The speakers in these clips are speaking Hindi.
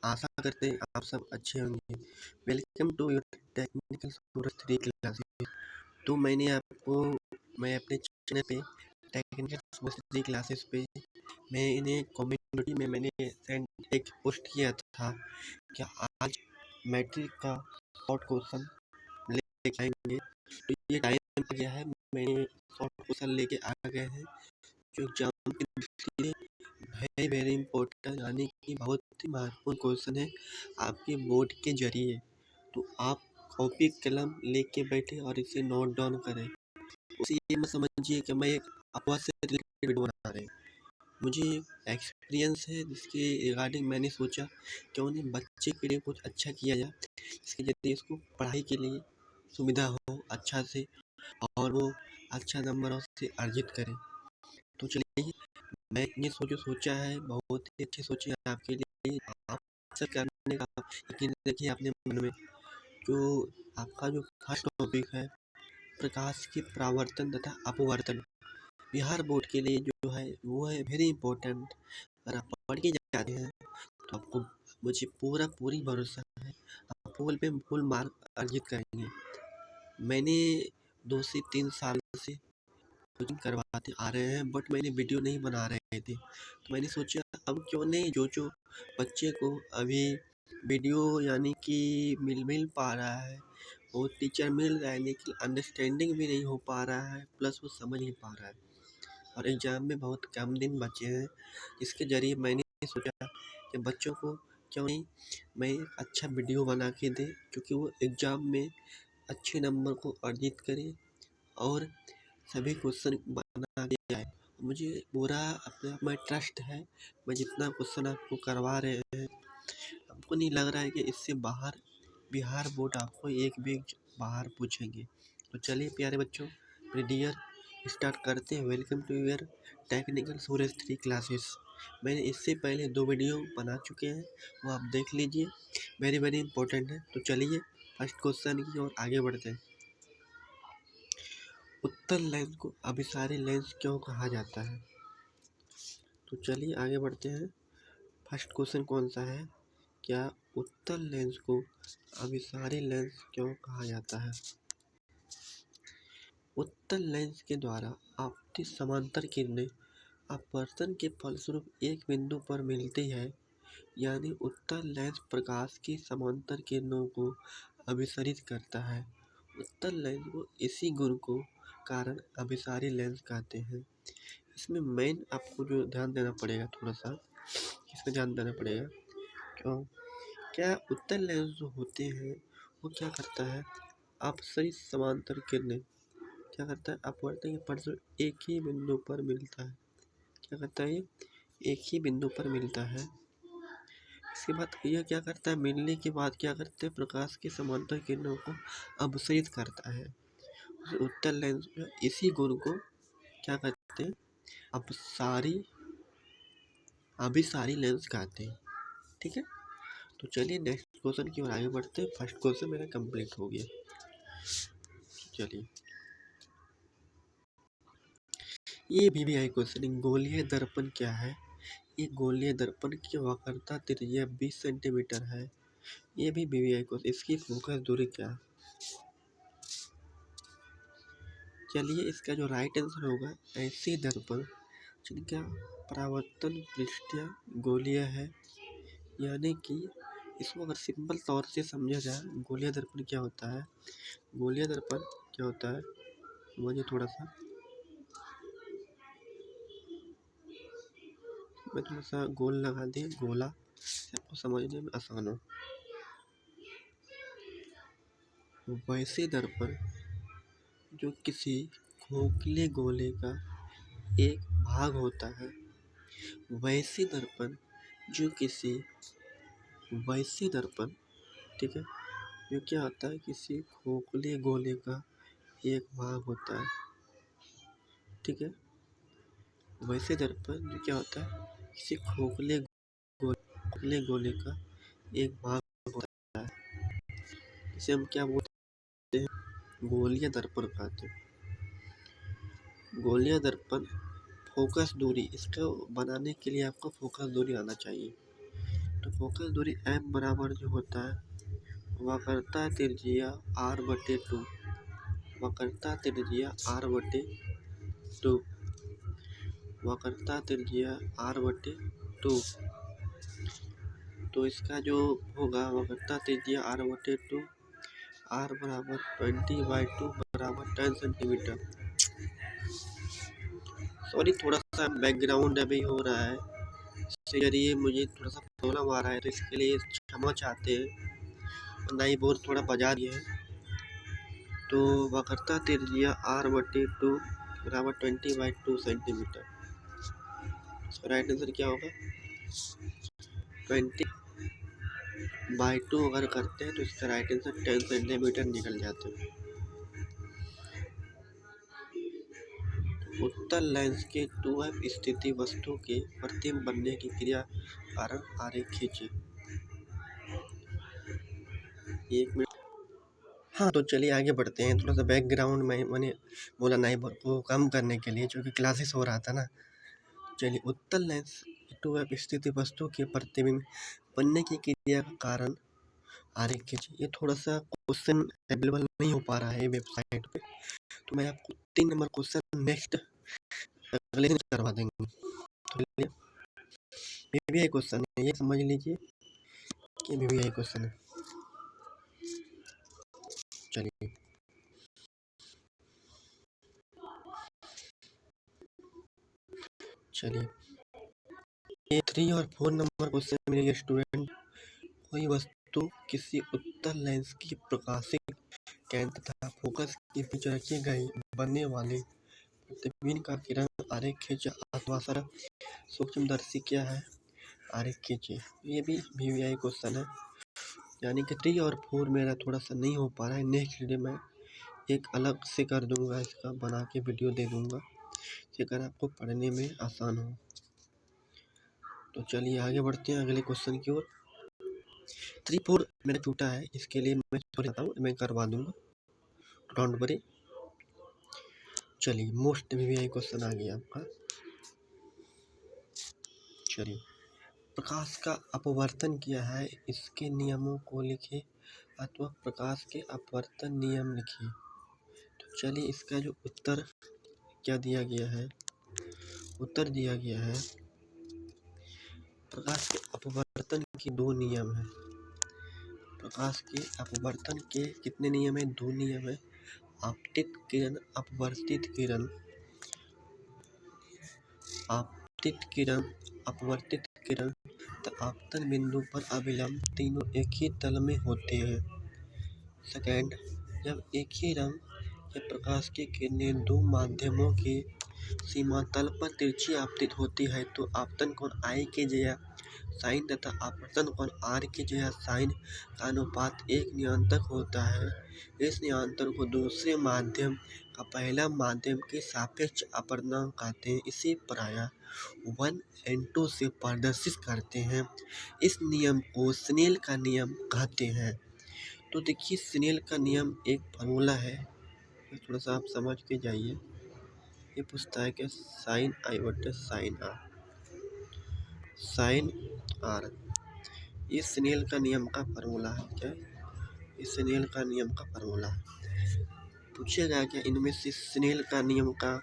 आशा करते हैं आप सब अच्छे होंगे। Welcome to your technical Suraj 3 classes. तो मैं अपने चैनल पे टेक्निकल सूरज 3 क्लासेस पे मैंने कम्युनिटी में एक पोस्ट किया था कि आज मैट्रिक का शॉर्ट क्वेश्चन लेके आएंगे। तो ये टाइम आ गया है, मैंने शॉर्ट क्वेश्चन लेके आ गए हैं जो एग्जाम की दृष्टि से वेरी इम्पोर्टेंट यानी कि बहुत ही महत्वपूर्ण क्वेश्चन है आपके बोर्ड के जरिए। तो आप कॉपी कलम लेके बैठे और इसे नोट डाउन करें। उसे ये मत समझिए कि मैं एक अफवाह से रिलेटेड वीडियो बना रहे हैं। मुझे एक्सपीरियंस है जिसके रिगार्डिंग मैंने सोचा क्यों नहीं बच्चे के लिए कुछ अच्छा किया जाए, इसके जरिए इसको पढ़ाई के लिए सुविधा हो अच्छा से और वो अच्छा नंबरों से अर्जित करे। तो चलिए, मैं ये सोचा है, बहुत ही अच्छी सोची है आपके लिए। आप सब करने का यकीन रखिए अपने मन में। जो आपका जो फर्स्ट टॉपिक है प्रकाश की परावर्तन तथा अपवर्तन, बिहार बोर्ड के लिए जो है वो है वेरी इंपॉर्टेंट। अगर आप पढ़ के जाते हैं तो आपको मुझे पूरी भरोसा है आप फुल पे फुल मार्क अर्जित करेंगे। मैंने 2 से 3 साल से कोचिंग करवाते आ रहे हैं बट मैंने वीडियो नहीं बना रहे थे, तो मैंने सोचा अब क्यों नहीं जो बच्चे को अभी वीडियो यानी कि मिल पा रहा है, वो टीचर मिल रहा है लेकिन अंडरस्टैंडिंग भी नहीं हो पा रहा है, प्लस वो समझ नहीं पा रहा है और एग्ज़ाम में बहुत कम दिन बचे हैं। इसके ज़रिए मैंने सोचा कि बच्चों को क्यों नहीं मैं एक अच्छा वीडियो बना के दें क्योंकि वो एग्ज़ाम में अच्छे नंबर को अर्जित करे और सभी क्वेश्चन बना के आए। मुझे पूरा अपने आप में ट्रस्ट है, मैं जितना क्वेश्चन आपको करवा रहे हैं हमको नहीं लग रहा है कि इससे बाहर बिहार बोर्ड आपको एक भी बाहर पूछेंगे। तो चलिए प्यारे बच्चों, मेरे डियर, स्टार्ट करते हैं। Welcome to your technical Suraj 3 classes. मैंने इससे पहले 2 वीडियो बना चुके हैं, वो आप देख लीजिए, वेरी इंपॉर्टेंट है। तो चलिए फर्स्ट क्वेश्चन की ओर आगे बढ़ते हैं। उत्तल लेंस को अभिसारी लेंस क्यों कहा जाता है? तो चलिए आगे बढ़ते हैं। फर्स्ट क्वेश्चन कौन सा है, क्या उत्तल लेंस को अभिसारी लेंस क्यों कहा जाता है? उत्तल लेंस के द्वारा आपतित समांतर किरणें अपवर्तन के फलस्वरूप एक बिंदु पर मिलती है, यानी उत्तल लेंस प्रकाश की समांतर किरणों को अभिसारित करता है। उत्तल लेंस को इसी गुण को कारण अभिसारी लेंस कहते हैं। इसमें मेन आपको जो ध्यान देना पड़ेगा, थोड़ा सा इसमें ध्यान देना पड़ेगा। क्यों? क्या उत्तल लेंस जो होते हैं वो क्या करता है, अपसरित समांतर किरणें क्या करता है, अपवर्तन के फलस्वरूप एक ही बिंदु पर मिलता है। क्या करता है, ये एक ही बिंदु पर मिलता है। इसके बाद यह क्या करता है, मिलने के बाद क्या करते हैं, प्रकाश की समांतर किरणों को अपसरित करता है। उत्तल लेंस में इसी गुण को क्या कहते हैं, अभिसारी लेंस कहते हैं। ठीक है, तो चलिए नेक्स्ट क्वेश्चन की ओर आगे बढ़ते हैं। फर्स्ट क्वेश्चन मेरा कंप्लीट हो गया। चलिए, ये VVI क्वेश्चन, गोलीय दर्पण क्या है? ये गोलीय दर्पण की वक्रता त्रिज्या 20 सेंटीमीटर है। ये भी VVI क्वेश्चन, इसकी फोकस दूरी क्या है? चलिए, इसका जो राइट आंसर होगा, ऐसे दर्पण जिनका परावर्तन पृष्ठीय गोलीय है, यानी कि इसको अगर सिंपल तौर से समझा जाए, गोलीय दर्पण क्या होता है, गोलीय दर्पण क्या होता है, मुझे थोड़ा सा गोल लगा दिए, गोला, आपको समझने में आसान हो। वैसे दर्पण जो किसी खोखले गोले का एक भाग होता है, वैसे दर्पण जो किसी वैसे दर्पण, ठीक है, जो क्या होता है, किसी खोखले गोले का एक भाग होता है। ठीक है, वैसे दर्पण जो क्या होता है, किसी खोखले गोले का एक भाग होता है, इसे हम क्या बोलते हैं, गोलीय दर्पण कहते हैं। गोलीय दर्पण फोकस दूरी, इसको बनाने के लिए आपको फोकस दूरी आना चाहिए। तो फोकस दूरी m बराबर जो होता है वक्रता त्रिज्या r/2, वक्रता त्रिज्या r/2, वक्रता त्रिज्या r/2। तो इसका जो होगा वक्रता त्रिज्या r/2, r बराबर 20/2 बराबर 10 सेंटीमीटर। सॉरी, थोड़ा सा बैकग्राउंड अभी हो रहा है, इसके जरिए मुझे थोड़ा सा प्रॉब्लम आ रहा है, तो इसके लिए क्षमा चाहते हैं। नई बोर्ड थोड़ा बजा दिए है। तो वक्रता त्रिज्या r/2 बराबर 20/2 सेंटीमीटर। इसका राइट आंसर क्या होगा? 20/2 अगर करते हैं तो इसका राइट आंसर 10 सेंटीमीटर निकल जाते हैं। उत्तल लेंस के 2f स्थिति वस्तु के प्रतिबिंब बनने की क्रिया कारण आरेख खींचे। एक मिनट। हाँ, तो चलिए आगे बढ़ते हैं। थोड़ा सा बैकग्राउंड में मैंने बोला नहीं को कम करने के लिए, क्योंकि क्लासेस हो रहा था ना। चलिए, उत्तल लेंस 2f स्थिति वस्तु के प्रतिबिंब बनने की क्रिया का कारण आरेख खींचे। ये थोड़ा सा क्वेश्चन अवेलेबल नहीं हो पा रहा है वेबसाइट पे, तो मैं आपको 3 नंबर क्वेश्चन नेक्स्ट अगले दिन करवा देंगे। तो ये भी एक क्वेश्चन है, ये समझ लीजिए कि भी एक क्वेश्चन है। चलिए, ये 3 और 4 नंबर क्वेश्चन मेरे स्टूडेंट। कोई वस्तु किसी उत्तल लेंस की प्रकाशिक केंद्र तथा फोकस के बीच रखी गई बनने वाले प्रतिबिंब का किरण आरेख खींचे अथवा सूक्ष्मदर्शी क्या है? आरेख खींचे। ये भी VVI क्वेश्चन है, यानी कि 3 और 4 मेरा थोड़ा सा नहीं हो पा रहा है। नेक्स्ट वीडियो में एक अलग से कर दूंगा, इसका बना के वीडियो दे दूंगा, जिससे आपको पढ़ने में आसान हो। तो चलिए आगे बढ़ते हैं अगले क्वेश्चन की ओर। 3-4 मेरा टूटा है, इसके लिए मैं मैं करवा दूंगा, डोंट वरी। चलिए, मोस्ट VVI क्वेश्चन आ गया आपका। चलिए, प्रकाश का अपवर्तन क्या है, इसके नियमों को लिखिए अथवा प्रकाश के अपवर्तन नियम लिखिए। तो चलिए, इसका जो उत्तर क्या दिया गया है, उत्तर दिया गया है प्रकाश के अपवर्तन के 2 नियम हैं। प्रकाश के अपवर्तन के कितने नियम हैं? 2 नियम है। आपतित किरण, अपवर्तित किरण, आपतित किरण, अपवर्तित किरण तथा आपतन बिंदु पर अभिलंब तीनों एक ही तल में होते हैं। सेकंड, जब एक ही रंग के प्रकाश की किरणें 2 माध्यमों के सीमा तल पर तिरछी आपतित होती है तो आपतन कोण I के जया साइन तथा आपतन कोण R के जया साइन का अनुपात एक नियंत्रक होता है। इस नियंत्रण को दूसरे माध्यम का पहला माध्यम के सापेक्ष अपवर्तनांक कहते हैं। इसे प्रायः 1n2 से प्रदर्शित करते हैं। इस नियम को स्नेल का नियम कहते हैं। तो देखिए, स्नेल का नियम एक फार्मूला है, थोड़ा सा आप समझ के जाइए। ये पूछता है कि साइन I बटे साइन R, साइन R, ये स्नेल का नियम का फार्मूला है। क्या? ये स्नेल का नियम का फार्मूला है। पूछेगा क्या इनमें से स्नेल का नियम का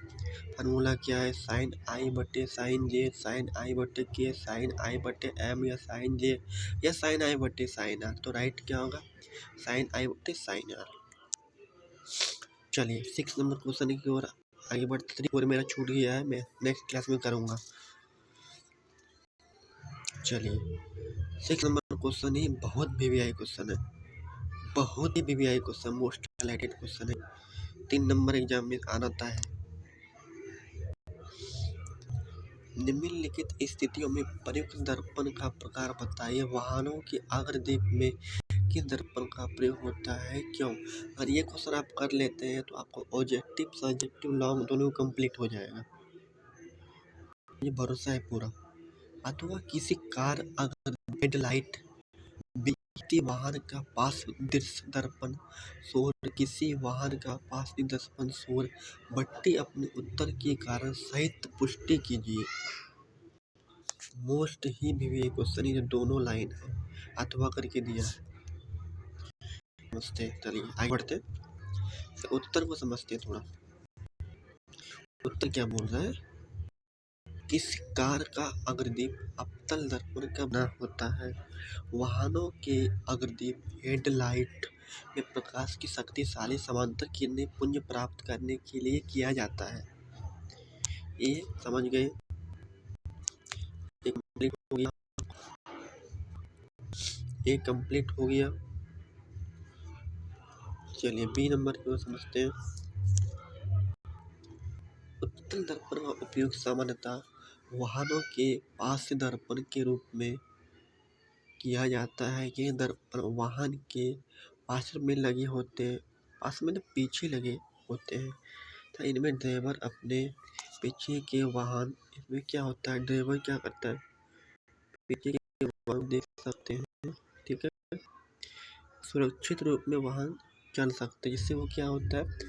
फार्मूला क्या है? साइन I बटे साइन J, साइन I बटे K, साइन I बटे M, या साइन J या साइन I बटे साइन R। तो राइट क्या होगा? साइन I बटे साइन R। चलिए, 6 नंबर क्वेश्चन की ओर आगे बढ़ते। 3-4 मेरा छूट गया है, मैं नेक्स्ट क्लास में करूँगा। चलिए, 6 नंबर क्वेश्चन ही बहुत VVI क्वेश्चन है, बहुत ही VVI question, most highlighted question है, 3 नंबर एग्जाम में आना है। निम्नलिखित स्थितियों में प्रयुक्त दर्पण का प्रकार बताइए। वाहनों की अग्रदीप में किस दर्पण का प्रयोग होता है, क्यों? अगर ये क्वेश्चन आप कर लेते हैं तो आपको ऑब्जेक्टिव सब्जेक्टिव लॉन्ग दोनों कंप्लीट हो जाएगा, ये भरोसा है पूरा। अथवा किसी कार अगर हेडलाइट व्यक्ति वाहन का पास दृश्य दर्पण शोर, किसी वाहन का पास दर्पण शोर बट्टी अपने उत्तर के कारण सहित पुष्टि कीजिए। मोस्ट ही भी ये क्वेश्चन ही जो दोनों लाइन है अथवा करके दिया है। समझते हैं, चलिए आगे बढ़ते हैं। तो उत्तर को समझते हैं थोड़ा। उत्तर क्या बोल रहा है? किस कार का अग्रदीप अवतल दर्पण का बना होता है? वाहनों के अग्रदीप हेडलाइट में प्रकाश की शक्तिशाली समांतर किरणें पुंज प्राप्त करने के लिए किया जाता है। ये समझ गए? एक कंप्लीट हो गया, एक कंप्लीट हो गया। चलिए बी नंबर को समझते हैं। उत्तल दर्पण का उपयोग सामान्यतः वाहनों के पार्श्व दर्पण के रूप में किया जाता है। ये दर्पण वाहन के पार्श्व में लगे होते हैं, पार्श्व में पीछे लगे होते हैं। तो इनमें ड्राइवर अपने पीछे के वाहन, इसमें क्या होता है, ड्राइवर क्या करता है, पीछे के वाहन देख सकते हैं, ठीक है। सुरक्षित रूप में वाहन चल सकते हैं, जिससे वो क्या होता है,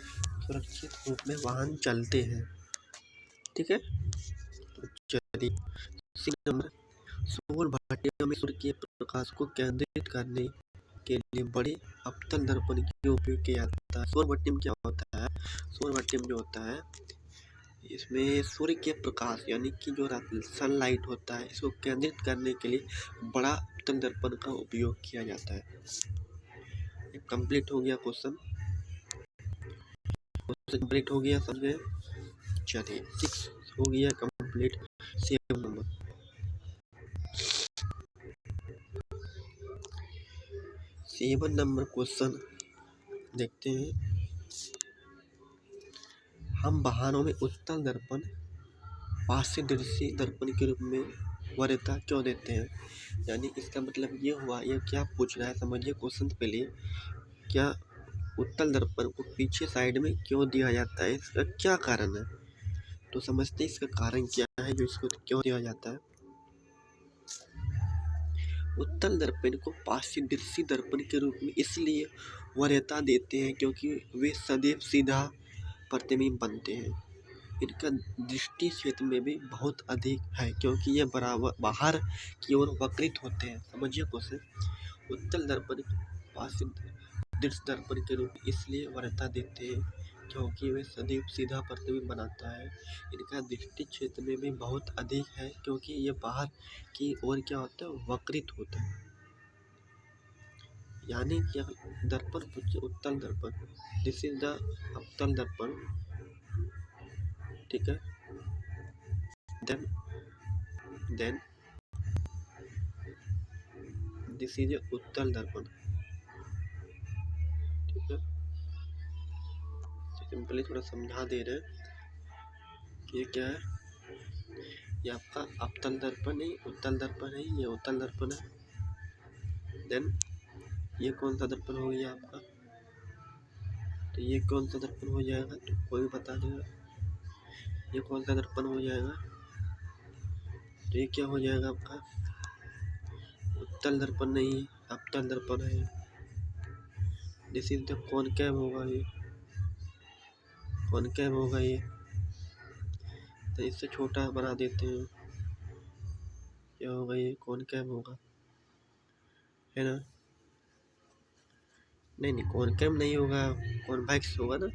सुरक्षित रूप में वाहन चलते हैं, ठीक है। तो चलिए सी नंबर, सौर भट्टियों में सूर्य के प्रकाश को केंद्रित करने के लिए बड़े अवतल दर्पण का उपयोग किया जाता है। सौर भट्टी में क्या होता है, सौर भट्टी में जो होता है, इसमें सूर्य के प्रकाश यानी कि जो सनलाइट होता है, इसको केंद्रित करने के लिए बड़ा अवतल दर्पण का उपयोग किया जाता है। कंप्लीट हो गया क्वेश्चन, कंप्लीट हो गया, समझे? चलिए 6 हो गया कंप्लीट। 7 नंबर, 7 नंबर क्वेश्चन देखते हैं। हम वाहनों में उत्तल दर्पण पार्श्व दृश्य दर्पण के रूप में वरीयता क्यों देते हैं? यानी इसका मतलब ये हुआ, ये क्या पूछ रहा है समझिए क्वेश्चन पे लिए। क्या उत्तल दर्पण को पीछे साइड में क्यों दिया जाता है, इसका क्या कारण है? तो समझते हैं इसका कारण क्या है जो इसको क्यों दिया जाता है। उत्तल दर्पण को पार्श्व दृश्य दर्पण के रूप में इसलिए वरीयता देते हैं क्योंकि वे सदैव सीधा प्रतिबिंब बनते हैं। इनका दृष्टि क्षेत्र में भी बहुत अधिक है क्योंकि ये बराबर बाहर की ओर वक्रित होते हैं। समझिए क्वेश्चन, उत्तल दर्पण पार्श्व दृश्य दर्पण के रूप में इसलिए वरीयता देते हैं क्योंकि वे सदैव सीधा प्रतिबिंब बनाता है। इनका दृष्टि क्षेत्र में भी बहुत अधिक है क्योंकि ये बाहर की ओर क्या होता है, वक्रित होता है। यानी कि दर्पण पूछे उत्तल दर्पण, दिस इज द अवतल दर्पण, ठीक है। देन दिस इज उत्तल दर्पण, ठीक है। सिंपली थोड़ा समझा दे रहे हैं। ये क्या है, ये आपका अवतल दर्पण है, उत्तल दर्पण है, ये उत्तल दर्पण है। देन ये कौन सा दर्पण हो गया आपका, तो ये कौन सा दर्पण हो जाएगा, तो कोई बता देगा। ये कौन सा दर्पण हो जाएगा, तो ये क्या हो जाएगा आपका, उत्तल दर्पण नहीं, अवतल दर्पण है। दिस इज द कॉनकेव होगा, ये कॉनकेव होगा ये। तो इससे छोटा बना देते हैं, क्या होगा, ये कॉनकेव होगा, है ना। नहीं नहीं, कॉनकेव नहीं होगा, कॉन्वेक्स होगा ना।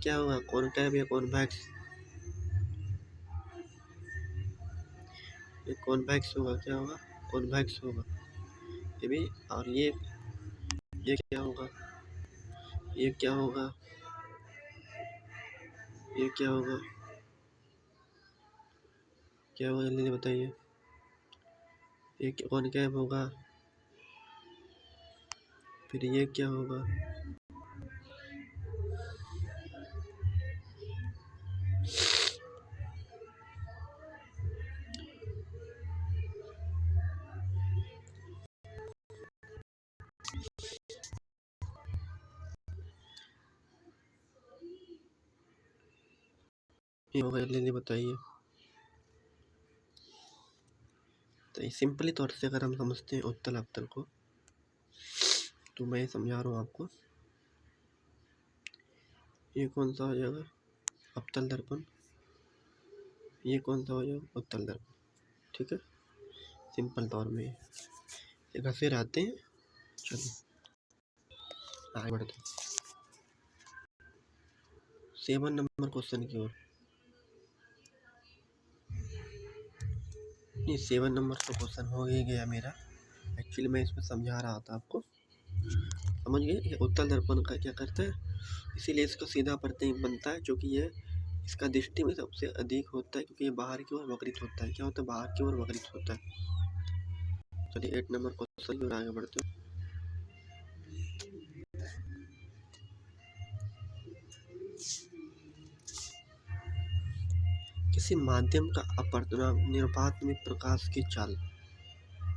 क्या होगा, कॉनकेव या कॉन्वेक्स, ये कॉन्वेक्स होगा, क्या होगा, कॉन्वेक्स होगा ये भी। और ये क्या होगा, ये क्या होगा, ये क्या होगा, क्या होगा जल्दी बताइए। ये कॉनकेव होगा, फिर ये क्या होगा, ये होगा, जल्दी बताइए। तो सिंपली तौर से अगर हम समझते हैं उत्तल अवतल को, तो मैं समझा रहा हूँ आपको। ये कौन सा हो जाएगा, अवतल दर्पण, ये कौन सा हो जाएगा, उत्तल दर्पण। ठीक है, सिंपल तौर में ये घसे रहते हैं। चलिए आगे बढ़ते हैं 7 नंबर क्वेश्चन की ओर। नहीं, 7 नंबर का क्वेश्चन हो ही गया मेरा। एक्चुअली मैं इसमें समझा रहा था आपको, समझ गए। ये उत्तल दर्पण का क्या करता है, इसीलिए इसका सीधा प्रतिबिंब बनता है, जो कि ये इसका दृष्टि में सबसे अधिक होता है, क्योंकि ये बाहर की ओर वक्रित होता है। क्या होता है, बाहर की ओर वक्रित होता है। चलिए 8 नंबर क्वेश्चन की ओर आगे बढ़ते हैं। किसी माध्यम का अपवर्तनांक निर्वात में प्रकाश की चाल,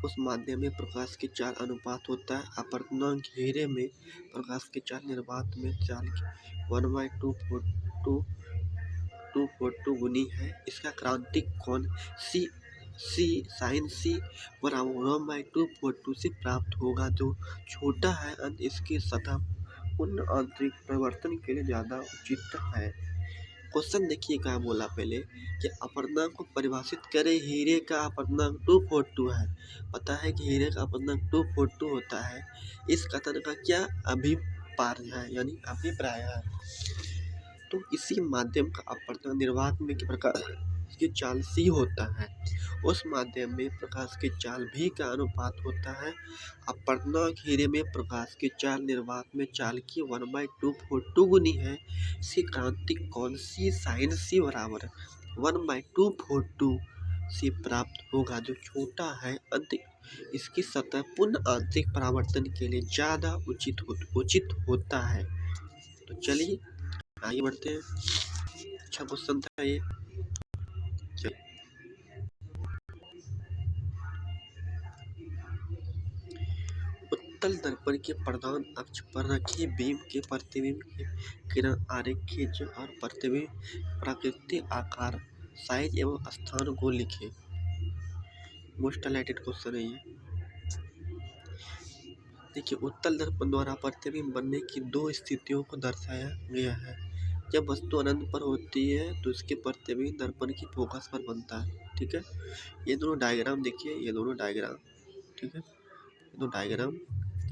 उस माध्यम में प्रकाश की चाल अनुपात होता है अपवर्तनांक घेरे में प्रकाश की चाल निर्वात में चाल की 1/242 गुनी है। इसका क्रांतिक कोण सी साइन सी बराबर 1/242 से प्राप्त होगा, जो छोटा है। अंत इसकी सतह पूर्ण आंतरिक परिवर्तन के लिए ज्यादा उचित है। क्वेश्चन देखिए क्या बोला पहले कि अपवर्तनांक को परिभाषित करें। हीरे का अपवर्तनांक 242 है, पता है कि हीरे का अपवर्तनांक 242 होता है। इस कथन का क्या अभिप्राय है, यानी अभिप्राय है। तो इसी माध्यम का अपवर्तनांक निर्वात में प्रकाश की चाल सी होता है, उस माध्यम में प्रकाश की चाल भी का अनुपात होता है अपवर्तनांक हीरे में प्रकाश की चाल निर्वात में चाल की 1/242 गुनी है। इसी क्रांतिक कोण सी साइन सी बराबर 1/242 से प्राप्त होगा, जो छोटा है। अंत इसकी सतह पूर्ण आंतरिक परावर्तन के लिए ज्यादा उचित होता है। तो चलिए आगे बढ़ते हैं। अच्छा क्वेश्चन था ये। उत्तल दर्पण के प्रधान अक्ष पर रखे बीम के प्रतिबिंब के किरण आरेख खींचे और प्रतिबिंब प्राकृतिक आकार, साइज एवं स्थान को लिखे। मोस्ट हाइलाइटेड क्वेश्चन है ये। देखिए, उत्तल दर्पण द्वारा प्रतिबिंब बनने की 2 स्थितियों को दर्शाया गया है। जब वस्तु अनंत पर होती है तो इसके प्रतिबिंब दर्पण की फोकस पर बनता है। ठीक है, ये दोनों डायग्राम देखिए, ये दोनों डायग्राम, ठीक है, ये दो डायग्राम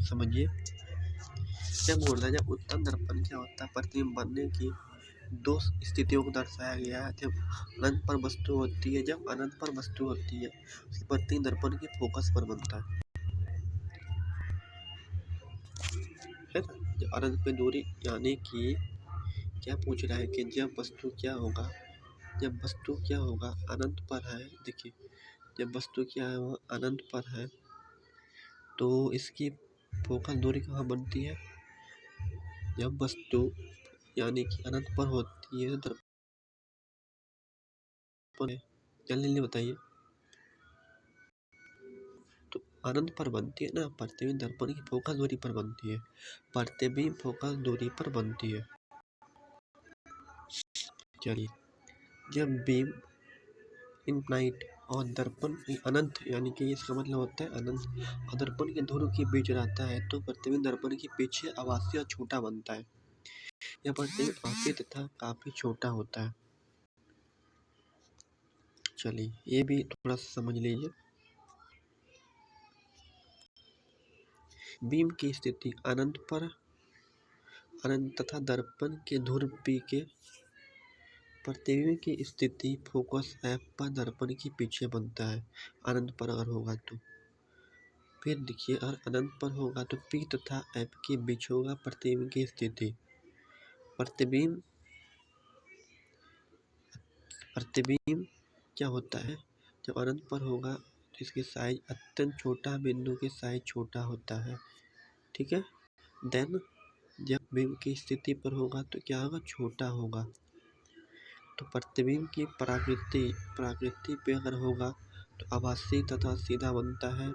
समझिए। क्या बोल रहा है, जब उत्तल दर्पण क्या होता है, प्रतिबिंब बनने की 2 स्थितियों को दर्शाया गया है। जब अनंत पर वस्तु होती है, जब अनंत पर वस्तु होती है उसकी प्रतिबिंब दर्पण की फोकस पर बनता है ना। जब अनंत पे दूरी, यानी कि क्या पूछ रहा है कि जब वस्तु क्या होगा, जब वस्तु क्या होगा अनंत पर है। देखिए, जब वस्तु क्या है वो अनंत पर है तो इसकी फोकस दूरी कहाँ बनती है, जब वस्तु यानी कि अनंत पर होती है दर्पण। जल्दी जल्दी बताइए। तो अनंत पर बनती है ना, प्रतिबिंब दर्पण की फोकस दूरी पर बनती है, प्रतिबिंब फोकस दूरी पर बनती है। चलिए, जब बीम इनफाइनाइट और दर्पण अनंत, यानी कि इसका मतलब होता है अनंत और दर्पण के ध्रुव के बीच रहता है तो प्रतिबिंब दर्पण के पीछे आभासी और छोटा बनता है। यह प्रतिबिंब आभासी तथा काफी छोटा होता है। चलिए ये भी थोड़ा सा समझ लीजिए। बीम की स्थिति अनंत पर, अनंत तथा दर्पण के ध्रुव पी के प्रतिबिंब की स्थिति फोकस एफ पर दर्पण के पीछे बनता है, अनंत पर अगर होगा तो। फिर देखिए, अगर अनंत पर होगा तो पी तथा एफ के बीच होगा प्रतिबिंब की स्थिति। प्रतिबिंब क्या होता है, जब अनंत पर होगा तो इसकी साइज अत्यंत छोटा, बिंदु की साइज छोटा होता है। ठीक है, देन जब बीम की स्थिति पर होगा तो क्या होगा, छोटा होगा। तो प्रतिबिंब की प्राकृति पे अगर होगा तो आभासी तथा सीधा बनता है,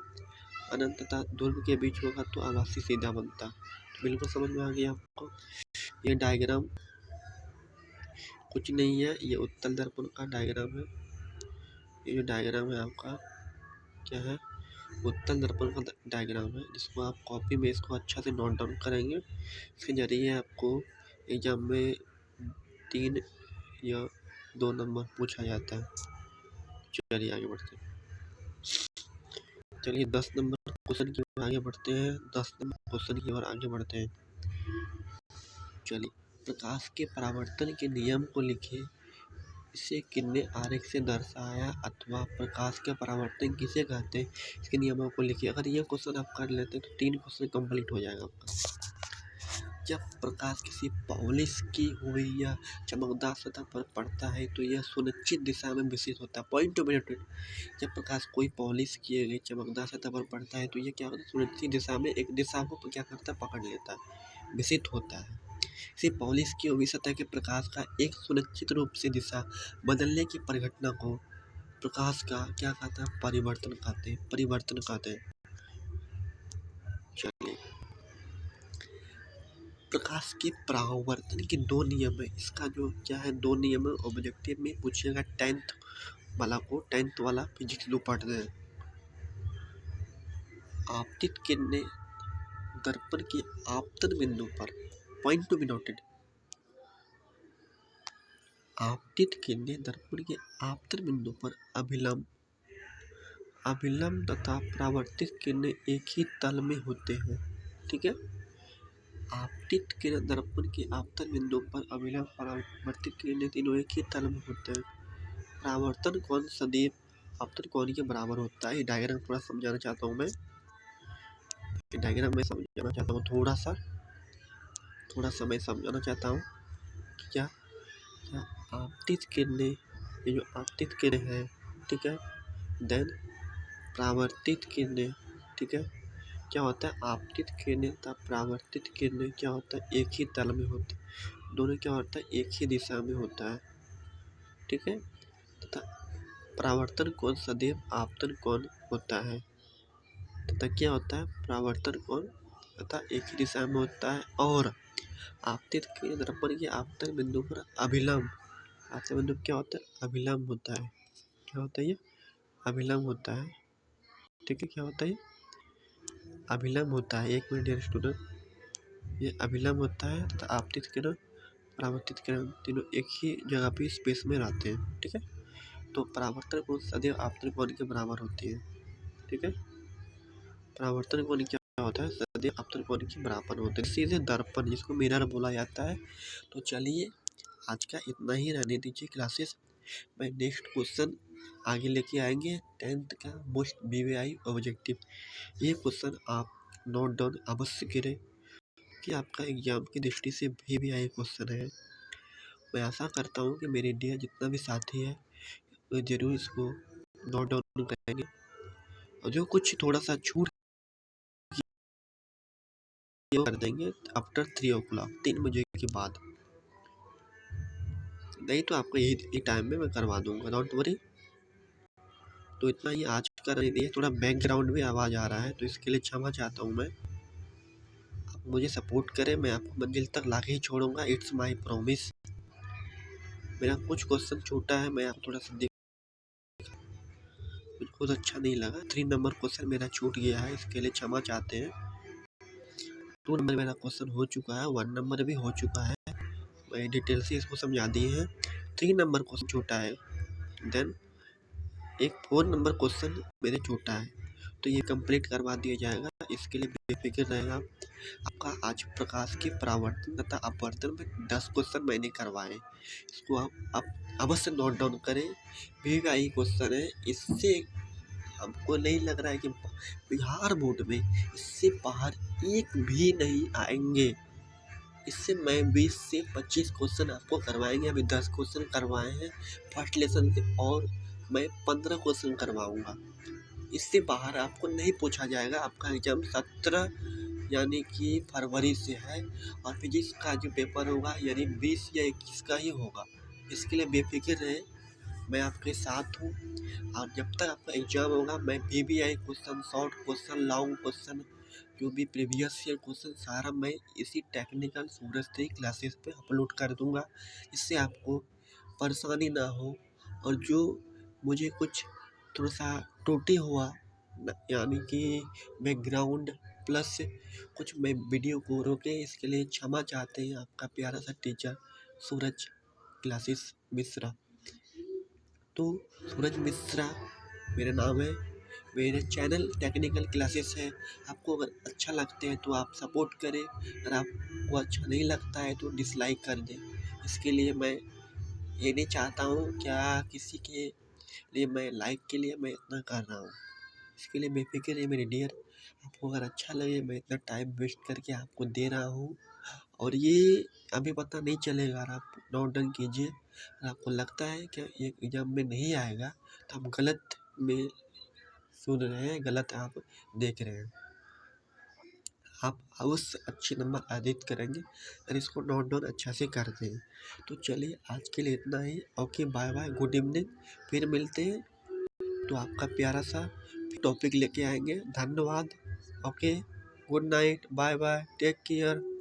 अनंत तथा ध्रुव के बीच होगा तो आभासी सीधा बनता है। तो बिल्कुल समझ में आ गया आपको। ये डायग्राम कुछ नहीं है, ये उत्तल दर्पण का डायग्राम है। ये जो डायग्राम है आपका क्या है, उत्तल दर्पण का डायग्राम है, जिसको आप कॉपी में इसको अच्छा से नोट डाउन करेंगे। इसके जरिए आपको एग्जाम में 3 या 2 नंबर पूछा जाता है। चलिए आगे बढ़ते हैं। चलिए 10 नंबर क्वेश्चन की ओर आगे बढ़ते हैं। 10 नंबर क्वेश्चन की ओर आगे बढ़ते हैं। चलिए, प्रकाश के परावर्तन के नियम को लिखिए। इसे किसने आरेख से दर्शाया अथवा प्रकाश के परावर्तन किसे कहते हैं, इसके नियमों को लिखिए। अगर ये क्वेश्चन आप कर लेते हैं तो 3 क्वेश्चन कंप्लीट हो जाएगा आपका। जब प्रकाश किसी पॉलिश की हुई या चमकदार सतह पर पड़ता है तो यह सुनिश्चित दिशा में विकसित होता है। Point two minute. जब प्रकाश कोई पॉलिश किए गए चमकदार सतह पर पड़ता है तो यह क्या होता है, सुनिश्चित दिशा में एक दिशा को क्या करता है, पकड़ लेता है, विकसित होता है। इसी पॉलिश की हुई सतह के प्रकाश का एक सुनिश्चित रूप से दिशा बदलने की परिघटना को प्रकाश का क्या कहता है, परिवर्तन कहते हैं। चलिए, प्रकाश के परावर्तन के 2 नियम है। इसका जो क्या है, 2 नियम है। ऑब्जेक्टिव में पूछेगा 10th वाला फिजिक्स 2 पढ़ रहे हैं। आपतित किरणें दर्पण के आपतन बिंदु पर, पॉइंट टू बी नोटेड, आपतित किरणें दर्पण के आपतन बिंदु पर अभिलंब तथा परावर्तित किरणें एक ही तल में होते हैं। ठीक है, आपतित किरण दर्पण के आपतन बिंदु पर अभिलंब परावर्तित किरणें तीनों एक ही तल में होते हैं। परावर्तन कोण सदैव आपतन कोण के बराबर होता है। डायग्राम थोड़ा समझाना चाहता हूँ मैं। थोड़ा सा मैं समझाना चाहता हूँ कि क्या आपतित किरणें, ये जो आपतित किरणें हैं, ठीक है, देन परावर्तित किरणें, ठीक है, क्या होता है, आपतित किरणें तथा परावर्तित किरणें क्या होता है, एक ही तल में होते, दोनों क्या होता है, एक ही दिशा में होता है। ठीक है, तथा परावर्तन कोण सदैव आपतन कोण होता है। तथा क्या होता है, परावर्तन कोण तथा एक ही दिशा में होता है। और आपतित किरण दर्पण के आपतन बिंदु पर अभिलंब, आपतन बिंदु क्या होता है, अभिलंब होता है। क्या होता है, ये अभिलंब होता है। ठीक है, क्या होता है, ये अभिलंब होता है। 1 मिनट डियर स्टूडेंट, ये अभिलंब होता है तथा आपतित किरण परावर्तित किरण तीनों एक ही जगह पे स्पेस में रहते हैं। ठीक है, तो परावर्तन कोण सदैव आपतन कोण के बराबर होती है। ठीक है, परावर्तन कोण क्या होता है, सदैव आपतन कोण के बराबर होते हैं। सीधे दर्पण, जिसको मिरर बोला जाता है। तो चलिए, आज का इतना ही रहने दीजिए क्लासेस। मैं नेक्स्ट क्वेश्चन आगे लेके आएंगे 10th का मोस्ट वीवीआई ऑब्जेक्टिव। ये क्वेश्चन आप नोट डाउन अवश्य करें कि आपका एग्जाम की दृष्टि से वीवीआई क्वेश्चन है। मैं आशा करता हूँ कि मेरे इंडिया जितना भी साथी है वो जरूर इसको नोट डाउन करेंगे, और जो कुछ थोड़ा सा छूट कर देंगे आफ्टर 3 o'clock, 3 बजे के बाद। नहीं तो आपको यही टाइम में मैं करवा दूंगा, डोंट वरी। तो इतना ही आज का रहने दीजिए। थोड़ा बैकग्राउंड में आवाज़ आ रहा है तो इसके लिए क्षमा चाहता हूँ मैं। आप मुझे सपोर्ट करें, मैं आपको मंजिल तक लाके ही छोड़ूंगा, इट्स माई प्रॉमिस। मेरा कुछ क्वेश्चन छूटा है, मैं आप थोड़ा सा मुझे खुद अच्छा नहीं लगा। 3 नंबर क्वेश्चन मेरा छूट गया है, इसके लिए क्षमा चाहते हैं। 2 नंबर मेरा क्वेश्चन हो चुका है, 1 नंबर भी हो चुका है, मैं डिटेल से इसको समझा दिए हैं। 3 नंबर क्वेश्चन छूटा है, देन एक 4 नंबर क्वेश्चन मेरे छूटा है, तो ये कंप्लीट करवा दिया जाएगा। इसके लिए बेफिक्र रहेगा। आपका आज प्रकाश के परावर्तन तथा अपवर्तन में 10 क्वेश्चन मैंने करवाए, इसको आप अवश्य नोट डाउन करें। वीवीआई क्वेश्चन है, इससे हमको नहीं लग रहा है कि बिहार बोर्ड में इससे बाहर एक भी नहीं आएंगे। इससे मैं 20 से 25 क्वेश्चन आपको करवाएंगे। अभी 10 क्वेश्चन करवाए हैं फर्स्ट लेसन से, और मैं 15 क्वेश्चन करवाऊंगा। इससे बाहर आपको नहीं पूछा जाएगा। आपका एग्जाम 17 यानी कि फरवरी से है, और फिजिक्स का जो पेपर होगा यानी 20 या 21 का ही होगा। इसके लिए बेफिक्र रहे, मैं आपके साथ हूँ। और जब तक आपका एग्जाम होगा मैं VVI question, short question, long question, जो भी प्रीवियस ईयर क्वेश्चन सारा मैं इसी टेक्निकल सूरज क्लासेस पे अपलोड कर दूंगा, इससे आपको परेशानी ना हो। और जो मुझे कुछ थोड़ा सा त्रुटि हुआ, यानी कि बैकग्राउंड प्लस कुछ मैं वीडियो को रोके, इसके लिए क्षमा चाहते हैं आपका प्यारा सा टीचर सूरज क्लासेस मिश्रा। तो सूरज मिश्रा मेरा नाम है, मेरे चैनल टेक्निकल क्लासेस है। आपको अगर अच्छा लगते हैं तो आप सपोर्ट करें, अगर आपको अच्छा नहीं लगता है तो डिसलाइक कर दें। इसके लिए मैं ये नहीं चाहता हूँ क्या किसी के लिए मैं लाइक के लिए मैं इतना कर रहा हूँ। इसके लिए बेफिक्र है मेरे डियर। आपको अगर अच्छा लगे मैं इतना टाइम वेस्ट करके आपको दे रहा हूँ, और ये अभी पता नहीं चलेगा। और आप नोट डाउन कीजिए, अगर आपको लगता है कि ये एग्ज़ाम में नहीं आएगा तो आप गलत में सुन रहे हैं, गलत आप देख रहे हैं। आप अवश्य अच्छे नंबर अर्जित करेंगे और इसको नोट डाउन अच्छा से कर दें। तो चलिए आज के लिए इतना ही। Okay, bye bye, good evening. फिर मिलते हैं तो आपका प्यारा सा टॉपिक लेके आएंगे। धन्यवाद। Okay, good night, bye bye, take care.